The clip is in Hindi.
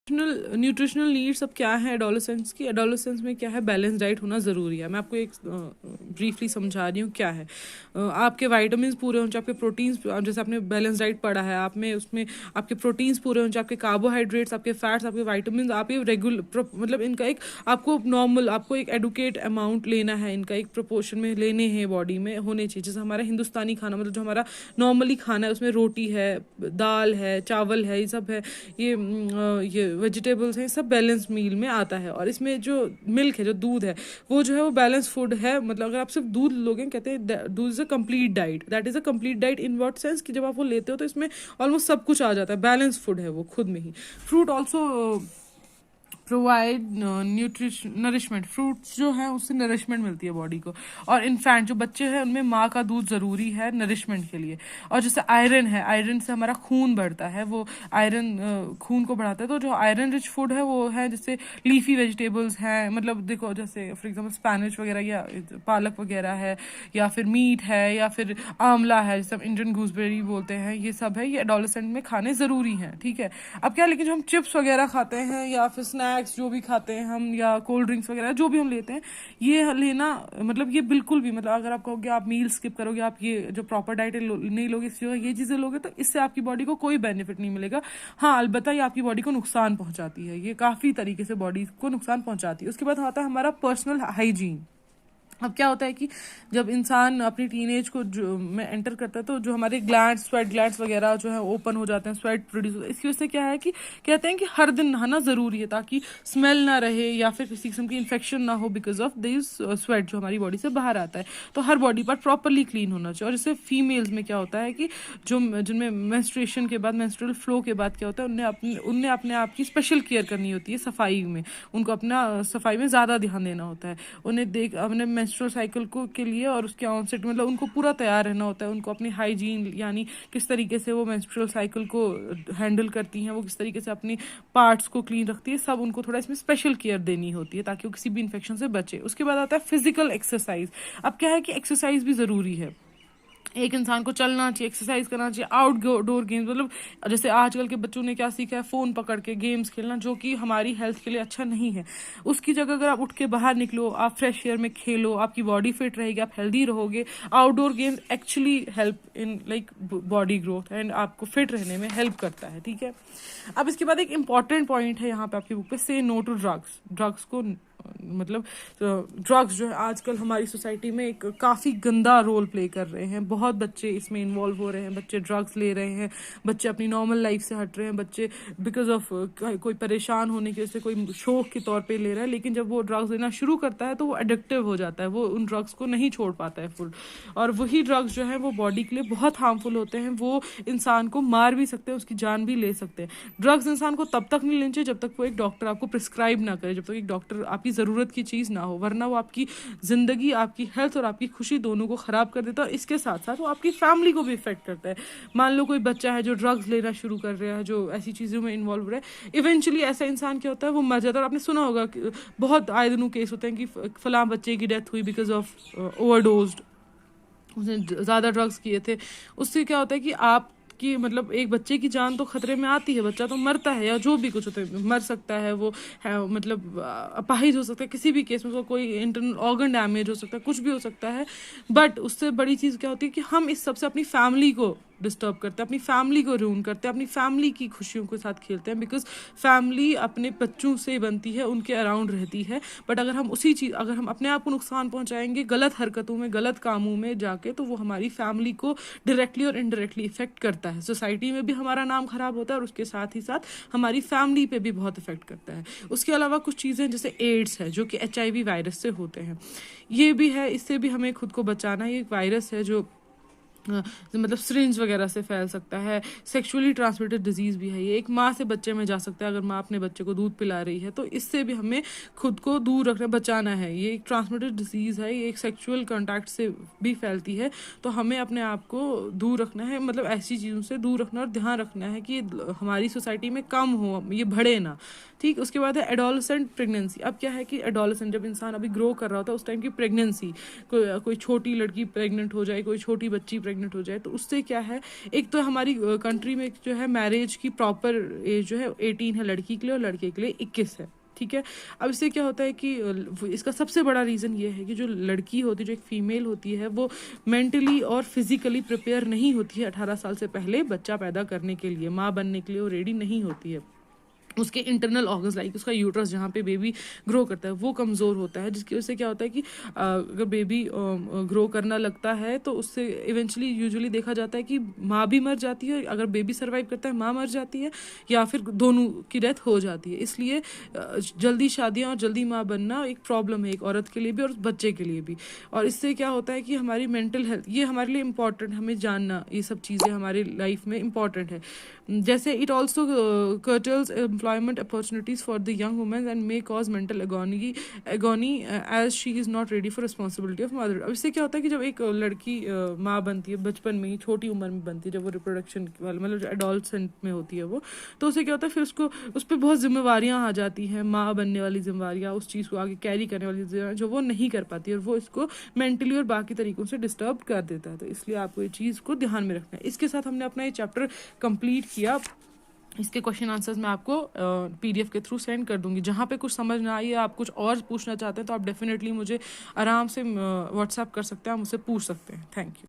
न्यूट्रिशनल नीड्स अब क्या है एडोलेसेंस की। एडोलेसेंस में क्या है, बैलेंस डाइट होना ज़रूरी है। मैं आपको एक ब्रीफली समझा रही हूँ क्या है। आपके वाइटामिन पूरे हों, आपके प्रोटीन्स, जैसे आपने बैलेंस डाइट पढ़ा है आप में, उसमें आपके प्रोटीन्स पूरे हों, आपके कार्बोहाइड्रेट्स, आपके फैट्स, आपके वाइटामिन, आप ये रेगुलर मतलब इनका एक आपको नॉर्मल, आपको एक एडुकेट अमाउंट लेना है, इनका एक प्रोपोर्शन में लेने हैं, बॉडी में होने चाहिए। जैसे हमारा हिंदुस्तानी खाना, मतलब जो हमारा नॉर्मली खाना है, उसमें रोटी है, दाल है, चावल है, ये सब है, ये वेजिटेबल्स हैं, सब बैलेंस मील में आता है। और इसमें जो मिल्क है, जो दूध है, वो जो है वो बैलेंस फूड है। मतलब अगर आप सिर्फ दूध लोगे, कहते हैं दूध is a complete diet, that is a complete diet in what sense कि जब आप वो लेते हो तो इसमें ऑलमोस्ट सब कुछ आ जाता है, बैलेंस फूड है वो खुद में ही। Fruit also provide nutrition nourishment, fruits जो है उससे नरिशमेंट मिलती है बॉडी को। और इनफैंट जो बच्चे हैं उनमें माँ का दूध ज़रूरी है नरिशमेंट के लिए। और जैसे आयरन है, आयरन से हमारा खून बढ़ता है, वो आयरन खून को बढ़ाता है। तो जो आयरन रिच फूड है वो है जैसे लीफी वेजिटेबल्स हैं, मतलब देखो जैसे फॉर एग्जाम्पल स्पैनिश वगैरह या पालक वगैरह है, या फिर मीट है, या फिर आंवला है, जैसे हम इंडियन गूसबेरी बोलते हैं, ये सब है, ये एडोलेसेंट में खाने ज़रूरी हैं, ठीक है। अब क्या, लेकिन जो हम चिप्स वगैरह खाते हैं या फिर स्नैक्स जो भी खाते हैं हम, या कोल्ड ड्रिंक्स वगैरह जो भी हम लेते हैं, ये लेना मतलब ये बिल्कुल भी, मतलब अगर आप कहोगे आप मील स्किप करोगे, आप ये जो प्रॉपर डाइट नहीं लोगे, इस जगह ये चीज़ें लोगे, तो इससे आपकी बॉडी को कोई बेनिफिट नहीं मिलेगा। हाँ, अलबत्ता ये आपकी बॉडी को नुकसान पहुंचाती है, ये काफ़ी तरीके से बॉडी को नुकसान पहुंचाती है। उसके बाद आता है हमारा पर्सनल हाइजीन। अब क्या होता है कि जब इंसान अपनी टीनेज को जो में एंटर करता है, तो जो हमारे ग्लैंड्स, स्वेट ग्लैंड्स वगैरह जो है ओपन हो जाते हैं, स्वेट प्रोड्यूस होता है। इसकी वजह से क्या है कि कहते हैं कि हर दिन नहाना ज़रूरी है, ताकि स्मेल ना रहे या फिर किसी किस्म की इन्फेक्शन ना हो बिकॉज ऑफ दिस स्वेट जो हमारी बॉडी से बाहर आता है। तो हर बॉडी पार्ट प्रॉपरली क्लीन होना चाहिए। और जैसे फीमेल्स में क्या होता है कि जो जिनमें मेंस्ट्रुएशन के बाद, मेंस्ट्रुअल फ्लो के बाद क्या होता है, उन्हें अपने आप की स्पेशल केयर करनी होती है सफाई में। उनको अपना सफाई में ज़्यादा ध्यान देना होता है। उन्हें अपने मेंस्ट्रुअल साइकिल को के लिए और उसके ऑनसेट, मतलब उनको पूरा तैयार रहना होता है। उनको अपनी हाइजीन, यानी किस तरीके से वो मेंस्ट्रुअल साइकिल को हैंडल करती हैं, वो किस तरीके से अपनी पार्ट्स को क्लीन रखती है, सब उनको थोड़ा इसमें स्पेशल केयर देनी होती है ताकि वो किसी भी इन्फेक्शन से बचे। उसके बाद आता है फिजिकल एक्सरसाइज। अब क्या है कि एक्सरसाइज भी ज़रूरी है। एक इंसान को चलना चाहिए, एक्सरसाइज करना चाहिए, आउटडोर गेम्स, मतलब जैसे आजकल के बच्चों ने क्या सीखा है, फ़ोन पकड़ के गेम्स खेलना, जो कि हमारी हेल्थ के लिए अच्छा नहीं है। उसकी जगह अगर आप उठ के बाहर निकलो, आप फ्रेश एयर में खेलो, आपकी बॉडी फिट रहेगी, आप हेल्दी रहोगे। Outdoor games actually help in like body growth and आपको फिट रहने में हेल्प करता है, ठीक है। अब इसके बाद एक इंपॉर्टेंट पॉइंट है यहाँ पे आपकी बुक पे, से नो टू ड्रग्स। ड्रग्स को मतलब ड्रग्स जो है आजकल हमारी सोसाइटी में एक काफ़ी गंदा रोल प्ले कर रहे हैं। बहुत बच्चे इसमें इन्वॉल्व हो रहे हैं, बच्चे ड्रग्स ले रहे हैं, बच्चे अपनी नॉर्मल लाइफ से हट रहे हैं, बच्चे बिकॉज ऑफ कोई परेशान होने की वजह से, कोई शौक के तौर पे ले रहा है। लेकिन जब वो ड्रग्स लेना शुरू करता है तो वो एडिक्टिव हो जाता है, वो उन ड्रग्स को नहीं छोड़ पाता है फुल। और वही ड्रग्स जो है वो बॉडी के लिए बहुत हार्मफुल होते हैं, वो इंसान को मार भी सकते हैं, उसकी जान भी ले सकते हैं। ड्रग्स इंसान को तब तक नहीं लेना चाहिए जब तक वो एक डॉक्टर आपको प्रिस्क्राइब ना करे, जब तक एक डॉक्टर आपकी ज़रूरत की चीज़ ना हो, वरना वो आपकी ज़िंदगी, आपकी हेल्थ और आपकी खुशी दोनों को ख़राब कर देता है। और इसके साथ साथ वो आपकी फैमिली को भी इफेक्ट करता है। मान लो कोई बच्चा है जो ड्रग्स लेना शुरू कर रहा है, जो ऐसी चीज़ों में इन्वॉल्व हो रहा है, इवेंचुअली ऐसा इंसान क्या होता है, वो मर जाता है। और आपने सुना होगा कि बहुत आए दिनों केस होते हैं कि फलां बच्चे की डेथ हुई बिकॉज ऑफ ओवरडोज्ड, उसने ज़्यादा ड्रग्स किए थे। उससे क्या होता है कि आप कि मतलब एक बच्चे की जान तो खतरे में आती है, बच्चा तो मरता है, या जो भी कुछ होता है, मर सकता है वो है, मतलब अपाहिज हो सकता है, किसी भी केस में उसको कोई इंटरनल ऑर्गन डैमेज हो सकता है, कुछ भी हो सकता है। बट उससे बड़ी चीज़ क्या होती है कि हम इस सबसे अपनी फैमिली को डिस्टर्ब करते हैं, अपनी फैमिली को रूइन करते हैं, अपनी फैमिली की खुशियों के साथ खेलते हैं। बिकॉज फैमिली अपने बच्चों से बनती है, उनके अराउंड रहती है। बट अगर हम अपने आप को नुकसान पहुंचाएंगे गलत हरकतों में, गलत कामों में जाके, तो वो हमारी फैमिली को डायरेक्टली और इनडायरेक्टली इफेक्ट करता है। सोसाइटी में भी हमारा नाम खराब होता है और उसके साथ ही साथ हमारी फैमिली पे भी बहुत इफेक्ट करता है। उसके अलावा कुछ चीज़ें जैसे एड्स है, जो कि HIV वायरस से होते हैं, ये भी है, इससे भी हमें खुद को बचाना है। ये एक वायरस है जो मतलब सिरिंज वगैरह से फैल सकता है। सेक्सुअली ट्रांसमिटेड डिजीज़ भी है, ये एक माँ से बच्चे में जा सकता है। अगर माँ अपने बच्चे को दूध पिला रही है तो इससे भी हमें खुद को दूर रखना, बचाना है। ये एक ट्रांसमिटेड डिजीज़ है, ये एक सेक्सुअल कॉन्टैक्ट से भी फैलती है। तो हमें अपने आप को दूर रखना है, मतलब ऐसी चीज़ों से दूर रखना और ध्यान रखना है कि हमारी सोसाइटी में कम हो, ये बढ़े ना। ठीक, उसके बाद है एडोलसेंट प्रेगनेंसी। अब क्या है कि एडोलसेंट जब इंसान अभी ग्रो कर रहा होता है उस टाइम की प्रेगनेंसी, कोई छोटी लड़की प्रेग्नेंट हो जाए, कोई छोटी बच्ची प्रेग्नेंट हो जाए, तो उससे क्या है, एक तो हमारी कंट्री में जो है मैरिज की प्रॉपर एज जो है 18 है लड़की के लिए और लड़के के लिए 21 है। ठीक है, अब इससे क्या होता है कि इसका सबसे बड़ा रीज़न ये है कि जो लड़की होती है, जो एक फीमेल होती है, वो मेंटली और फिजिकली प्रिपेयर नहीं होती है 18 साल से पहले बच्चा पैदा करने के लिए, माँ बनने के लिए वो रेडी नहीं होती है। उसके इंटरनल ऑर्गन्स लाइक उसका यूट्रस जहाँ पे बेबी ग्रो करता है वो कमज़ोर होता है, जिसकी वजह से क्या होता है कि अगर बेबी ग्रो करना लगता है तो उससे इवेंचुअली यूजुअली देखा जाता है कि माँ भी मर जाती है, अगर बेबी सर्वाइव करता है माँ मर जाती है, या फिर दोनों की डेथ हो जाती है। इसलिए जल्दी शादियाँ और जल्दी माँ बनना एक प्रॉब्लम है, एक औरत के लिए भी और उस बच्चे के लिए भी। और इससे क्या होता है कि हमारी मेंटल हेल्थ, ये हमारे लिए इम्पॉर्टेंट, हमें जानना ये सब चीज़ें हमारी लाइफ में इम्पॉर्टेंट है। जैसे it also curtails employment opportunities for the young women and may cause mental agony as she is not ready for responsibility of mother. अब इससे क्या होता है कि जब एक लड़की माँ बनती है बचपन में ही, छोटी उम्र में बनती है, जब वो रिप्रोडक्शन वाले मतलब जो एडोलसेंट में होती है वो, तो उससे क्या होता है फिर उसको उस पर बहुत जिम्मेवारियाँ आ जाती हैं, माँ बनने वाली जिम्मेवारियाँ, उस चीज़ को आगे कैरी करने वाली जिम्मेवारियाँ जो वो नहीं कर पाती है, और वो इसको मेंटली और बाकी तरीकों से डिस्टर्ब कर देता है। तो इसलिए आपको ये चीज़ को ध्यान में रखना है। इसके साथ हमने अपना ये चैप्टर कंप्लीट किया। इसके क्वेश्चन आंसर्स मैं आपको पीडीएफ के थ्रू सेंड कर दूंगी। जहाँ पे कुछ समझ ना आई, आप कुछ और पूछना चाहते हैं तो आप डेफिनेटली मुझे आराम से व्हाट्सएप कर सकते हैं, आप मुझसे पूछ सकते हैं। Thank you.